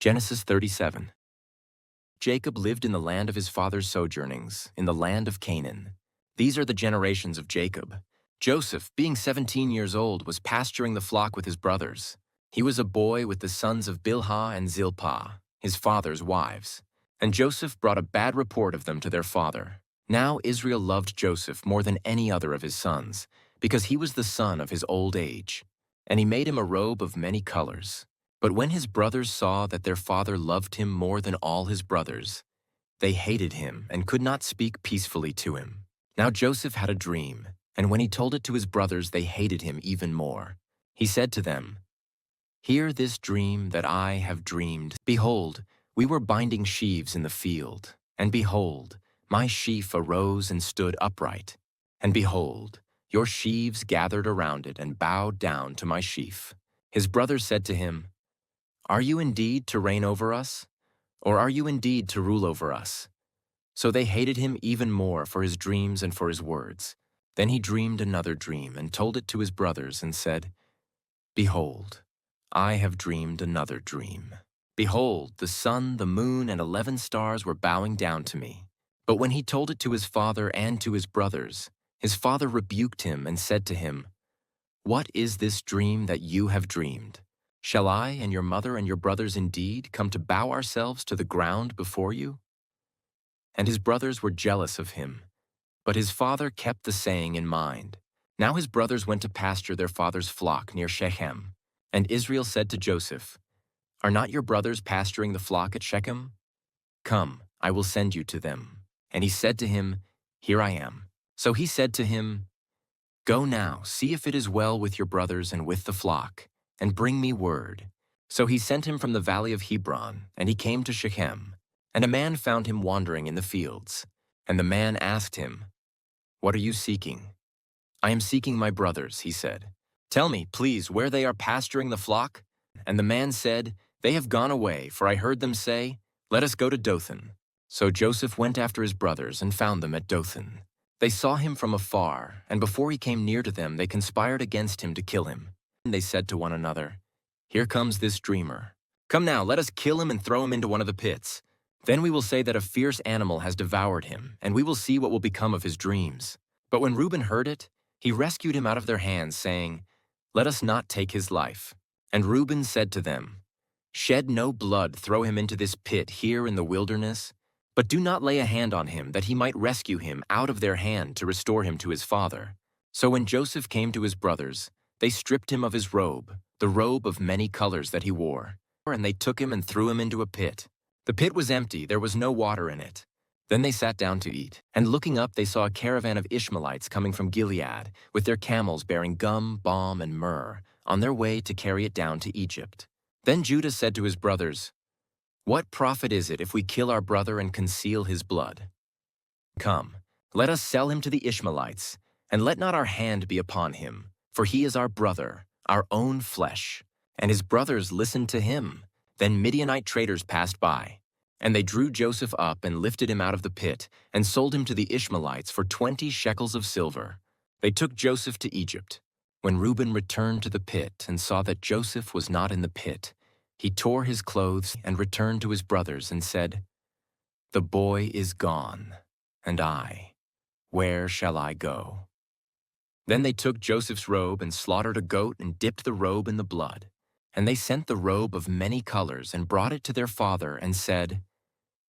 Genesis 37. Jacob lived in the land of his father's sojournings, in the land of Canaan. These are the generations of Jacob. Joseph, being 17 years old, was pasturing the flock with his brothers. He was a boy with the sons of Bilhah and Zilpah, his father's wives. And Joseph brought a bad report of them to their father. Now Israel loved Joseph more than any other of his sons, because he was the son of his old age. And he made him a robe of many colors. But when his brothers saw that their father loved him more than all his brothers, they hated him and could not speak peacefully to him. Now Joseph had a dream, and when he told it to his brothers, they hated him even more. He said to them, "Hear this dream that I have dreamed. Behold, we were binding sheaves in the field, and behold, my sheaf arose and stood upright. And behold, your sheaves gathered around it and bowed down to my sheaf." His brothers said to him, "Are you indeed to reign over us? Or are you indeed to rule over us?" So they hated him even more for his dreams and for his words. Then he dreamed another dream and told it to his brothers and said, "Behold, I have dreamed another dream. Behold, the sun, the moon, and 11 stars were bowing down to me." But when he told it to his father and to his brothers, his father rebuked him and said to him, "What is this dream that you have dreamed? Shall I and your mother and your brothers indeed come to bow ourselves to the ground before you?" And his brothers were jealous of him, but his father kept the saying in mind. Now his brothers went to pasture their father's flock near Shechem. And Israel said to Joseph, "Are not your brothers pasturing the flock at Shechem? Come, I will send you to them." And he said to him, "Here I am." So he said to him, "Go now, see if it is well with your brothers and with the flock, and bring me word." So he sent him from the valley of Hebron, and he came to Shechem. And a man found him wandering in the fields. And the man asked him, "What are you seeking?" "I am seeking my brothers," he said. "Tell me, please, where they are pasturing the flock?" And the man said, "They have gone away, for I heard them say, 'Let us go to Dothan.'" So Joseph went after his brothers and found them at Dothan. They saw him from afar, and before he came near to them, they conspired against him to kill him. And they said to one another, "Here comes this dreamer. Come now, let us kill him and throw him into one of the pits. Then we will say that a fierce animal has devoured him, and we will see what will become of his dreams." But when Reuben heard it, he rescued him out of their hands, saying, "Let us not take his life." And Reuben said to them, "Shed no blood, throw him into this pit here in the wilderness, but do not lay a hand on him, that he might rescue him out of their hand to restore him to his father." So when Joseph came to his brothers, they stripped him of his robe, the robe of many colors that he wore, and they took him and threw him into a pit. The pit was empty, there was no water in it. Then they sat down to eat, and looking up they saw a caravan of Ishmaelites coming from Gilead, with their camels bearing gum, balm, and myrrh, on their way to carry it down to Egypt. Then Judah said to his brothers, "What profit is it if we kill our brother and conceal his blood? Come, let us sell him to the Ishmaelites, and let not our hand be upon him, for he is our brother, our own flesh." And his brothers listened to him. Then Midianite traders passed by, and they drew Joseph up and lifted him out of the pit, and sold him to the Ishmaelites for 20 shekels of silver. They took Joseph to Egypt. When Reuben returned to the pit and saw that Joseph was not in the pit, he tore his clothes and returned to his brothers and said, "The boy is gone, and I, where shall I go?" Then they took Joseph's robe and slaughtered a goat and dipped the robe in the blood. And they sent the robe of many colors and brought it to their father and said,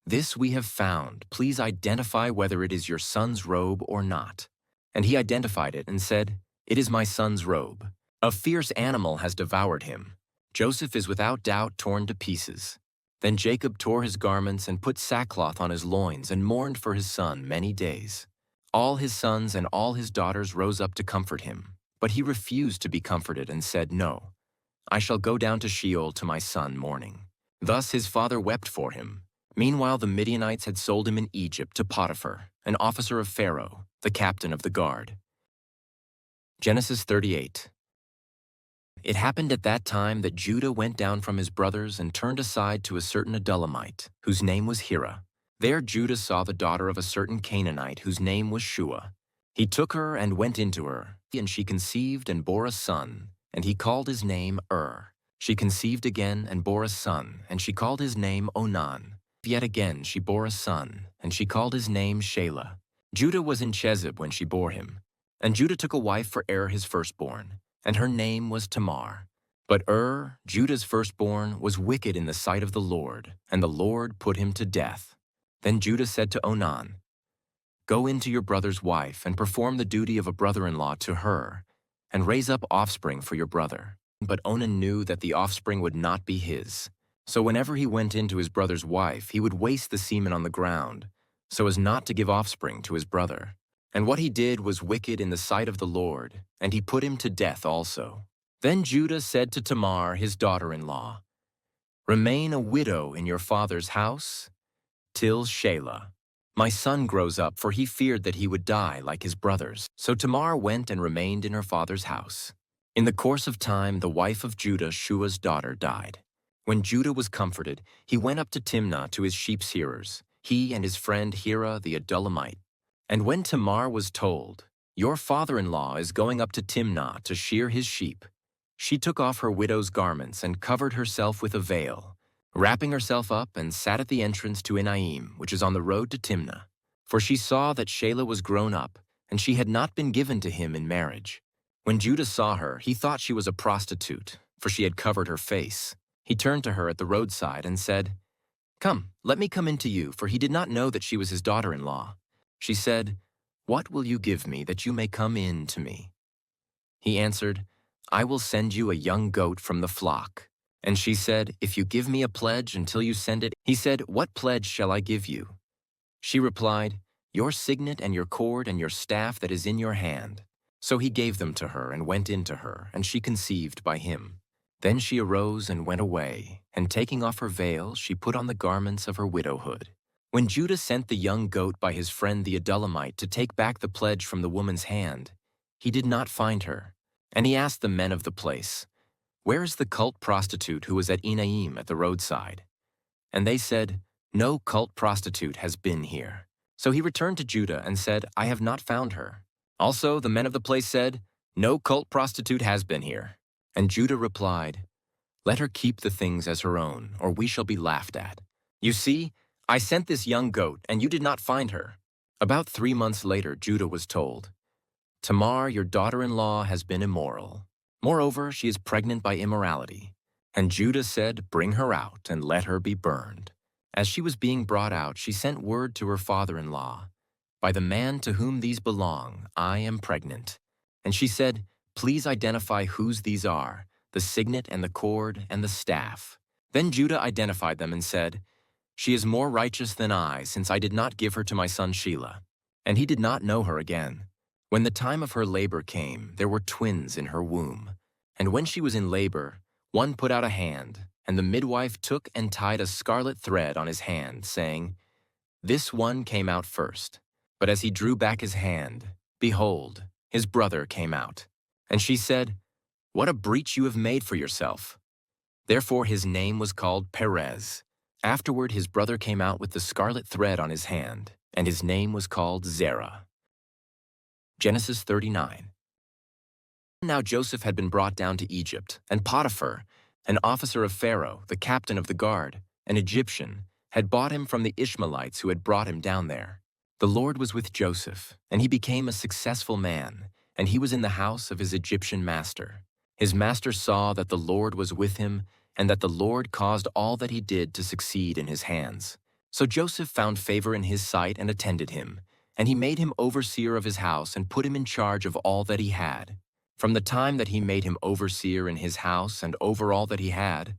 "This we have found. Please identify whether it is your son's robe or not." And he identified it and said, "It is my son's robe. A fierce animal has devoured him. Joseph is without doubt torn to pieces." Then Jacob tore his garments and put sackcloth on his loins and mourned for his son many days. All his sons and all his daughters rose up to comfort him, but he refused to be comforted and said, "No, I shall go down to Sheol to my son mourning." Thus his father wept for him. Meanwhile the Midianites had sold him in Egypt to Potiphar, an officer of Pharaoh, the captain of the guard. Genesis 38. It happened at that time that Judah went down from his brothers and turned aside to a certain Adullamite, whose name was Hira. There Judah saw the daughter of a certain Canaanite, whose name was Shua. He took her and went into her, and she conceived and bore a son, and he called his name Er. She conceived again and bore a son, and she called his name Onan. Yet again she bore a son, and she called his name Shelah. Judah was in Chezib when she bore him. And Judah took a wife for his firstborn, and her name was Tamar. But Judah's firstborn, was wicked in the sight of the Lord, and the Lord put him to death. Then Judah said to Onan, "Go into your brother's wife, and perform the duty of a brother-in-law to her, and raise up offspring for your brother." But Onan knew that the offspring would not be his. So whenever he went into his brother's wife, he would waste the semen on the ground, so as not to give offspring to his brother. And what he did was wicked in the sight of the Lord, and he put him to death also. Then Judah said to Tamar, his daughter-in-law, "Remain a widow in your father's house till Shelah, my son, grows up," for he feared that he would die like his brothers. So Tamar went and remained in her father's house. In the course of time, the wife of Judah, Shua's daughter, died. When Judah was comforted, he went up to Timnah to his sheep shearers, he and his friend Hira the Adullamite. And when Tamar was told, "Your father-in-law is going up to Timnah to shear his sheep," she took off her widow's garments and covered herself with a veil, wrapping herself up, and sat at the entrance to Enaim, which is on the road to Timnah. For she saw that Shelah was grown up, and she had not been given to him in marriage. When Judah saw her, he thought she was a prostitute, for she had covered her face. He turned to her at the roadside and said, "Come, let me come in to you," for he did not know that she was his daughter-in-law. She said, "What will you give me that you may come in to me?" He answered, "I will send you a young goat from the flock." And she said, "If you give me a pledge until you send it." He said, "What pledge shall I give you?" She replied, "Your signet and your cord and your staff that is in your hand." So he gave them to her and went in to her, and she conceived by him. Then she arose and went away, and taking off her veil, she put on the garments of her widowhood. When Judah sent the young goat by his friend the Adullamite to take back the pledge from the woman's hand, he did not find her. And he asked the men of the place, "Where is the cult prostitute who was at Enaim at the roadside?" And they said, "No cult prostitute has been here." So he returned to Judah and said, "I have not found her." Also the men of the place said, "No cult prostitute has been here." And Judah replied, "Let her keep the things as her own, or we shall be laughed at. You see, I sent this young goat, and you did not find her." About 3 months later, Judah was told, "Tamar, your daughter-in-law, has been immoral. Moreover, she is pregnant by immorality." And Judah said, "Bring her out, and let her be burned." As she was being brought out, she sent word to her father-in-law, "By the man to whom these belong, I am pregnant." And she said, "Please identify whose these are, the signet and the cord and the staff." Then Judah identified them and said, "She is more righteous than I, since I did not give her to my son Shelah." And he did not know her again. When the time of her labor came, there were twins in her womb. And when she was in labor, one put out a hand, and the midwife took and tied a scarlet thread on his hand, saying, "This one came out first." But as he drew back his hand, behold, his brother came out. And she said, "What a breach you have made for yourself." Therefore his name was called Perez. Afterward his brother came out with the scarlet thread on his hand, and his name was called Zerah. Genesis 39. Now Joseph had been brought down to Egypt, and Potiphar, an officer of Pharaoh, the captain of the guard, an Egyptian, had bought him from the Ishmaelites who had brought him down there. The Lord was with Joseph, and he became a successful man, and he was in the house of his Egyptian master. His master saw that the Lord was with him, and that the Lord caused all that he did to succeed in his hands. So Joseph found favor in his sight and attended him, and he made him overseer of his house and put him in charge of all that he had. From the time that he made him overseer in his house and over all that he had,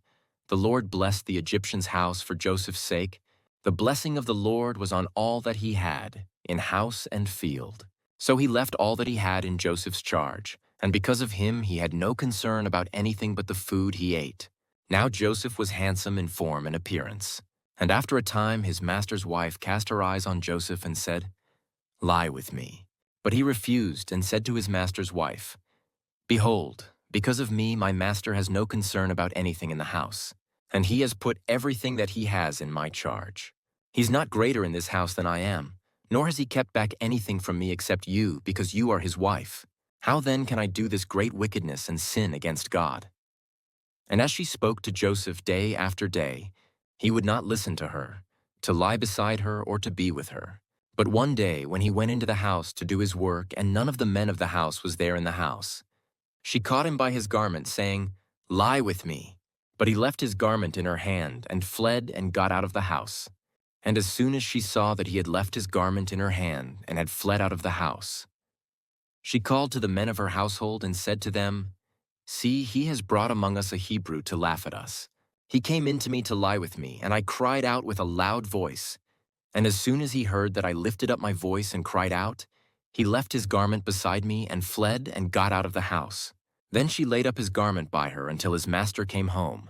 the Lord blessed the Egyptian's house for Joseph's sake. The blessing of the Lord was on all that he had, in house and field. So he left all that he had in Joseph's charge, and because of him he had no concern about anything but the food he ate. Now Joseph was handsome in form and appearance. And after a time his master's wife cast her eyes on Joseph and said, "Lie with me." But he refused and said to his master's wife, "Behold, because of me my master has no concern about anything in the house, and he has put everything that he has in my charge. He's not greater in this house than I am, nor has he kept back anything from me except you, because you are his wife. How then can I do this great wickedness and sin against God?" And as she spoke to Joseph day after day, he would not listen to her, to lie beside her or to be with her. But one day, when he went into the house to do his work and none of the men of the house was there in the house, she caught him by his garment, saying, "Lie with me." But he left his garment in her hand and fled and got out of the house. And as soon as she saw that he had left his garment in her hand and had fled out of the house, she called to the men of her household and said to them, "See, he has brought among us a Hebrew to laugh at us. He came in to me to lie with me, and I cried out with a loud voice. And as soon as he heard that I lifted up my voice and cried out, he left his garment beside me and fled and got out of the house." Then she laid up his garment by her until his master came home.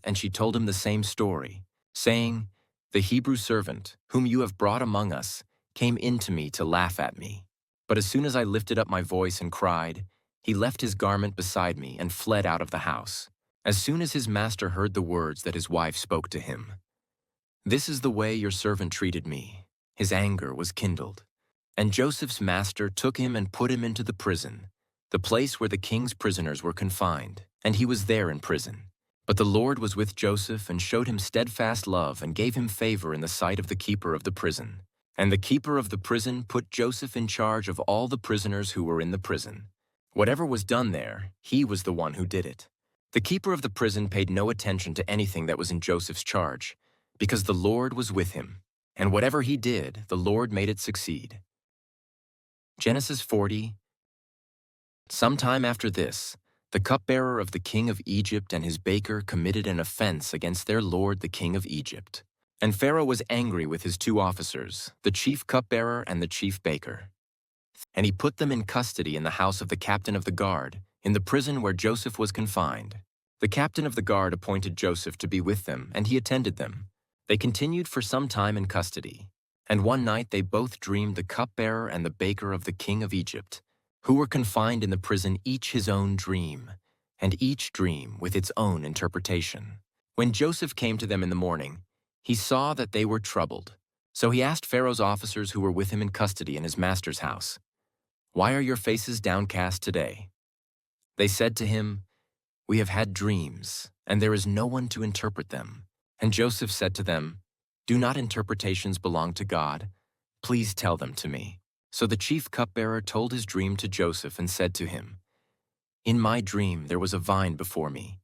And she told him the same story, saying, "The Hebrew servant, whom you have brought among us, came in to me to laugh at me. But as soon as I lifted up my voice and cried, he left his garment beside me and fled out of the house." As soon as his master heard the words that his wife spoke to him, "This is the way your servant treated me," his anger was kindled. And Joseph's master took him and put him into the prison, the place where the king's prisoners were confined, and he was there in prison. But the Lord was with Joseph and showed him steadfast love and gave him favor in the sight of the keeper of the prison. And the keeper of the prison put Joseph in charge of all the prisoners who were in the prison. Whatever was done there, he was the one who did it. The keeper of the prison paid no attention to anything that was in Joseph's charge, because the Lord was with him, and whatever he did, the Lord made it succeed. Genesis 40. Sometime after this, the cupbearer of the king of Egypt and his baker committed an offense against their lord the king of Egypt. And Pharaoh was angry with his two officers, the chief cupbearer and the chief baker. And he put them in custody in the house of the captain of the guard, in the prison where Joseph was confined. The captain of the guard appointed Joseph to be with them, and he attended them. They continued for some time in custody. And one night they both dreamed, the cupbearer and the baker of the king of Egypt, who were confined in the prison, each his own dream, and each dream with its own interpretation. When Joseph came to them in the morning, he saw that they were troubled. So he asked Pharaoh's officers who were with him in custody in his master's house, "Why are your faces downcast today?" They said to him, "We have had dreams, and there is no one to interpret them." And Joseph said to them, "Do not interpretations belong to God? Please tell them to me." So the chief cupbearer told his dream to Joseph and said to him, "In my dream there was a vine before me,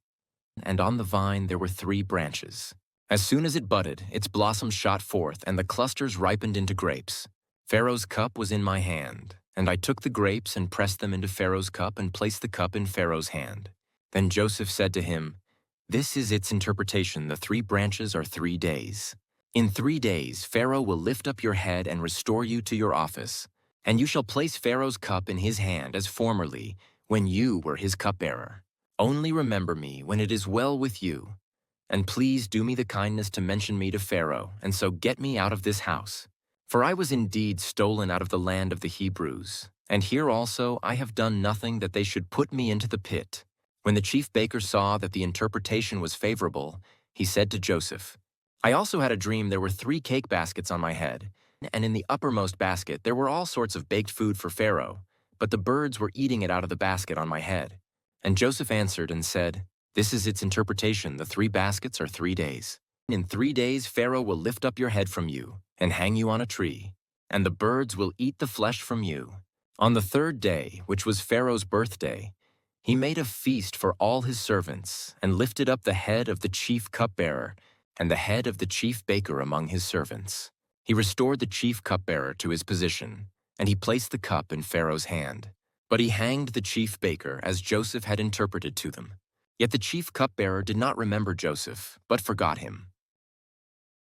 and on the vine there were 3 branches. As soon as it budded, its blossoms shot forth, and the clusters ripened into grapes. Pharaoh's cup was in my hand, and I took the grapes and pressed them into Pharaoh's cup and placed the cup in Pharaoh's hand." Then Joseph said to him, "This is its interpretation. The 3 branches are 3 days. In 3 days Pharaoh will lift up your head and restore you to your office, and you shall place Pharaoh's cup in his hand as formerly, when you were his cupbearer. Only remember me when it is well with you, and please do me the kindness to mention me to Pharaoh, and so get me out of this house. For I was indeed stolen out of the land of the Hebrews, and here also I have done nothing that they should put me into the pit." When the chief baker saw that the interpretation was favorable, he said to Joseph, "I also had a dream. There were 3 cake baskets on my head, and in the uppermost basket there were all sorts of baked food for Pharaoh, but the birds were eating it out of the basket on my head." And Joseph answered and said, "This is its interpretation. The 3 baskets are 3 days. In 3 days Pharaoh will lift up your head from you and hang you on a tree, and the birds will eat the flesh from you." On the 3rd day, which was Pharaoh's birthday, he made a feast for all his servants and lifted up the head of the chief cupbearer and the head of the chief baker among his servants. He restored the chief cupbearer to his position, and he placed the cup in Pharaoh's hand. But he hanged the chief baker as Joseph had interpreted to them. Yet the chief cupbearer did not remember Joseph, but forgot him.